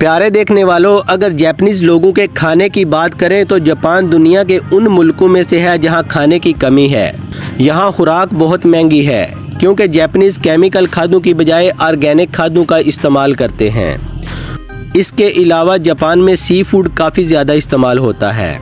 پیارے دیکھنے والوں، اگر جاپانیز لوگوں کے کھانے کی بات کریں تو جاپان دنیا کے ان ملکوں میں سے ہے جہاں کھانے کی کمی ہے۔ یہاں خوراک بہت مہنگی ہے کیونکہ جاپانیز کیمیکل کھادوں کی بجائے آرگینک کھادوں کا استعمال کرتے ہیں۔ اس کے علاوہ جاپان میں سی فوڈ کافی زیادہ استعمال ہوتا ہے۔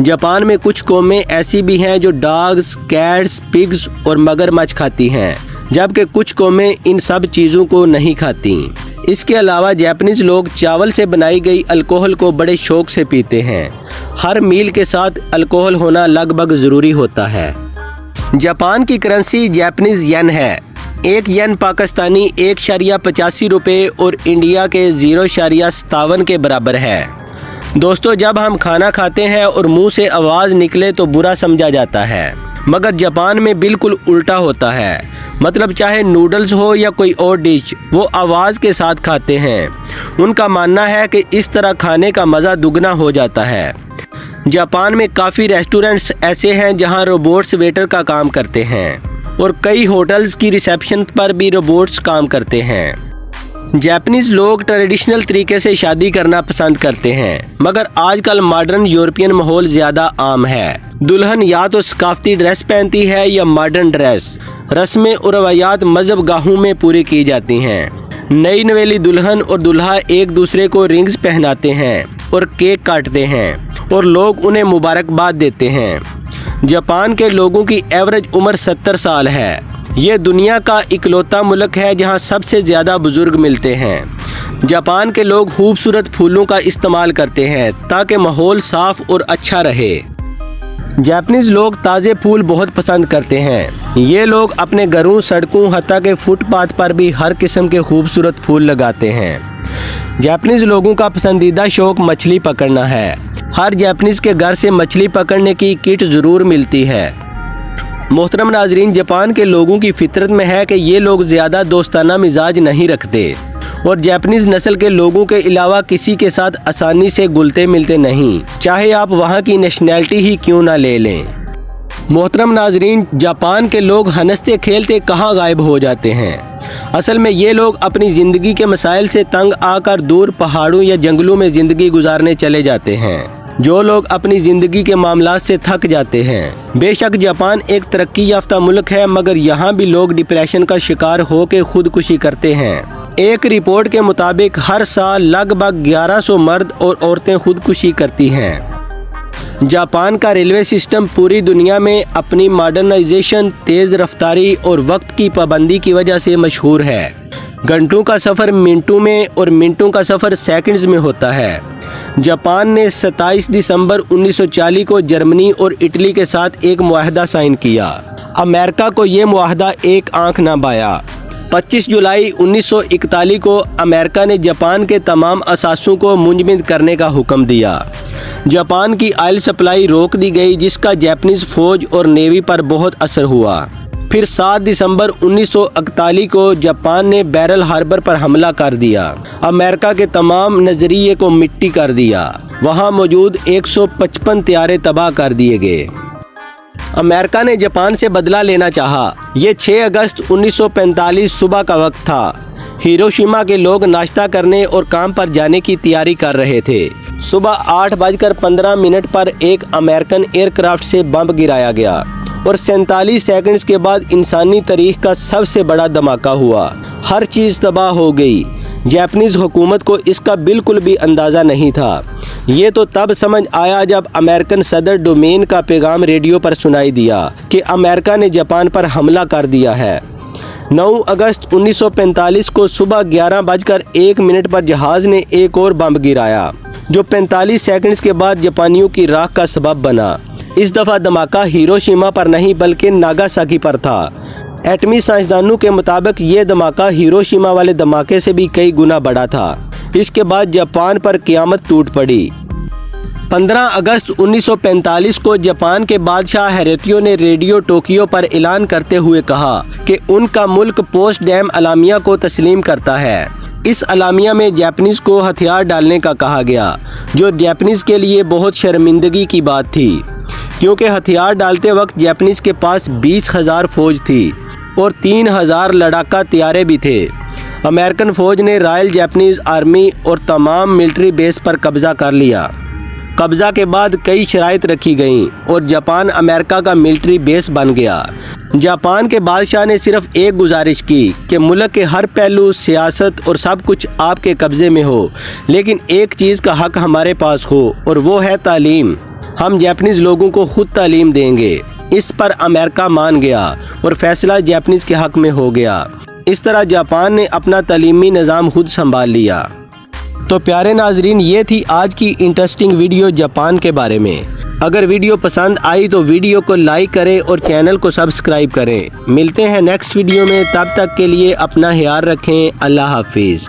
جاپان میں کچھ قومیں ایسی بھی ہیں جو ڈاگز، کیٹس، پگز اور مگرمچھ کھاتی ہیں، جبکہ کچھ قومیں ان سب چیزوں کو نہیں کھاتی۔ اس کے علاوہ جاپانیز لوگ چاول سے بنائی گئی الکوہل کو بڑے شوق سے پیتے ہیں۔ ہر میل کے ساتھ الکوہل ہونا لگ بھگ ضروری ہوتا ہے۔ جاپان کی کرنسی جاپانیز ین ہے۔ ایک ین پاکستانی 1.85 روپے اور انڈیا کے 0.57 کے برابر ہے۔ دوستو، جب ہم کھانا کھاتے ہیں اور منہ سے آواز نکلے تو برا سمجھا جاتا ہے، مگر جاپان میں بالکل الٹا ہوتا ہے۔ مطلب چاہے نوڈلز ہو یا کوئی اور ڈش، وہ آواز کے ساتھ کھاتے ہیں۔ ان کا ماننا ہے کہ اس طرح کھانے کا مزہ دگنا ہو جاتا ہے۔ جاپان میں کافی ریسٹورنٹس ایسے ہیں جہاں روبوٹس ویٹر کا کام کرتے ہیں اور کئی ہوٹلز کی ریسیپشن پر بھی روبوٹس کام کرتے ہیں۔ جاپانیز لوگ ٹریڈیشنل طریقے سے شادی کرنا پسند کرتے ہیں، مگر آج کل ماڈرن یورپین ماحول زیادہ عام ہے۔ دلہن یا تو ثقافتی ڈریس پہنتی ہے یا ماڈرن ڈریس۔ رسمیں اور روایات مذہب گاہوں میں پوری کی جاتی ہیں۔ نئی نویلی دلہن اور دلہا ایک دوسرے کو رنگز پہناتے ہیں اور کیک کاٹتے ہیں اور لوگ انہیں مبارکباد دیتے ہیں۔ جاپان کے لوگوں کی ایوریج عمر 70 سال ہے۔ یہ دنیا کا اکلوتا ملک ہے جہاں سب سے زیادہ بزرگ ملتے ہیں۔ جاپان کے لوگ خوبصورت پھولوں کا استعمال کرتے ہیں تاکہ ماحول صاف اور اچھا رہے۔ جاپانیز لوگ تازے پھول بہت پسند کرتے ہیں۔ یہ لوگ اپنے گھروں، سڑکوں، حتیٰ کہ فٹ پاتھ پر بھی ہر قسم کے خوبصورت پھول لگاتے ہیں۔ جاپانیز لوگوں کا پسندیدہ شوق مچھلی پکڑنا ہے۔ ہر جاپانیز کے گھر سے مچھلی پکڑنے کی کٹ ضرور ملتی ہے۔ محترم ناظرین، جاپان کے لوگوں کی فطرت میں ہے کہ یہ لوگ زیادہ دوستانہ مزاج نہیں رکھتے اور جاپانیز نسل کے لوگوں کے علاوہ کسی کے ساتھ آسانی سے گلتے ملتے نہیں، چاہے آپ وہاں کی نیشنلٹی ہی کیوں نہ لے لیں۔ محترم ناظرین، جاپان کے لوگ ہنستے کھیلتے کہاں غائب ہو جاتے ہیں؟ اصل میں یہ لوگ اپنی زندگی کے مسائل سے تنگ آ کر دور پہاڑوں یا جنگلوں میں زندگی گزارنے چلے جاتے ہیں۔ جو لوگ اپنی زندگی کے معاملات سے تھک جاتے ہیں۔ بے شک جاپان ایک ترقی یافتہ ملک ہے، مگر یہاں بھی لوگ ڈپریشن کا شکار ہو کے خودکشی کرتے ہیں۔ ایک رپورٹ کے مطابق ہر سال لگ بھگ 1100 مرد اور عورتیں خودکشی کرتی ہیں۔ جاپان کا ریلوے سسٹم پوری دنیا میں اپنی ماڈرنائزیشن، تیز رفتاری اور وقت کی پابندی کی وجہ سے مشہور ہے۔ گھنٹوں کا سفر منٹوں میں اور منٹوں کا سفر سیکنڈز میں ہوتا ہے۔ جاپان نے 27 دسمبر 1940 کو جرمنی اور اٹلی کے ساتھ ایک معاہدہ سائن کیا۔ امریکہ کو یہ معاہدہ ایک آنکھ نہ بھایا۔ 25 جولائی 1941 کو امریکہ نے جاپان کے تمام اثاثوں کو منجمد کرنے کا حکم دیا۔ جاپان کی آئل سپلائی روک دی گئی، جس کا جاپانیز فوج اور نیوی پر بہت اثر ہوا۔ پھر 7 دسمبر 1941 کو جاپان نے پیرل ہاربر پر حملہ کر دیا۔ امریکہ کے تمام نظریے کو مٹی کر دیا۔ وہاں موجود 155 طیارے تباہ کر دیے گئے۔ امریکہ نے جاپان سے بدلہ لینا چاہا۔ یہ 6 اگست 1945 صبح کا وقت تھا۔ ہیروشیما کے لوگ ناشتہ کرنے اور کام پر جانے کی تیاری کر رہے تھے۔ صبح 8:15 پر ایک امریکن ایئر کرافٹ سے بم گرایا گیا اور 47 سیکنڈز کے بعد انسانی تاریخ کا سب سے بڑا دھماکہ ہوا۔ ہر چیز تباہ ہو گئی۔ جاپانیز حکومت کو اس کا بالکل بھی اندازہ نہیں تھا۔ یہ تو تب سمجھ آیا جب امریکن صدر ڈومین کا پیغام ریڈیو پر سنائی دیا کہ امریکہ نے جاپان پر حملہ کر دیا ہے۔ 9 اگست 1945 کو صبح 11:01 پر جہاز نے ایک اور بم گرایا، جو 45 سیکنڈز کے بعد جاپانیوں کی راکھ کا سبب بنا۔ اس دفعہ دھماکہ ہیروشیما پر نہیں بلکہ ناگاساکی پر تھا۔ ایٹمی سائنسدانوں کے مطابق یہ دھماکہ ہیروشیما والے دھماکے سے بھی کئی گنا بڑا تھا۔ اس کے بعد جاپان پر قیامت ٹوٹ پڑی۔ 15 اگست 1945 کو جاپان کے بادشاہ ہیروہیتو نے ریڈیو ٹوکیو پر اعلان کرتے ہوئے کہا کہ ان کا ملک پوسٹ ڈیم اعلامیہ کو تسلیم کرتا ہے۔ اس اعلامیہ میں جاپانیز کو ہتھیار ڈالنے کا کہا گیا، جو جاپانیز کے لیے بہت شرمندگی کی بات تھی، کیونکہ ہتھیار ڈالتے وقت جاپانیز کے پاس 20,000 فوج تھی اور 3,000 لڑاکا طیارے بھی تھے۔ امریکن فوج نے رائل جاپنیز آرمی اور تمام ملٹری بیس پر قبضہ کر لیا۔ قبضہ کے بعد کئی شرائط رکھی گئیں اور جاپان امریکہ کا ملٹری بیس بن گیا۔ جاپان کے بادشاہ نے صرف ایک گزارش کی کہ ملک کے ہر پہلو، سیاست اور سب کچھ آپ کے قبضے میں ہو، لیکن ایک چیز کا حق ہمارے پاس ہو اور وہ ہے تعلیم۔ ہم جاپنیز لوگوں کو خود تعلیم دیں گے۔ اس پر امریکہ مان گیا اور فیصلہ جاپنیز کے حق میں ہو گیا۔ اس طرح جاپان نے اپنا تعلیمی نظام خود سنبھال لیا۔ تو پیارے ناظرین، یہ تھی آج کی انٹرسٹنگ ویڈیو جاپان کے بارے میں۔ اگر ویڈیو پسند آئی تو ویڈیو کو لائک کریں اور چینل کو سبسکرائب کریں۔ ملتے ہیں نیکسٹ ویڈیو میں، تب تک کے لیے اپنا خیال رکھیں۔ اللہ حافظ۔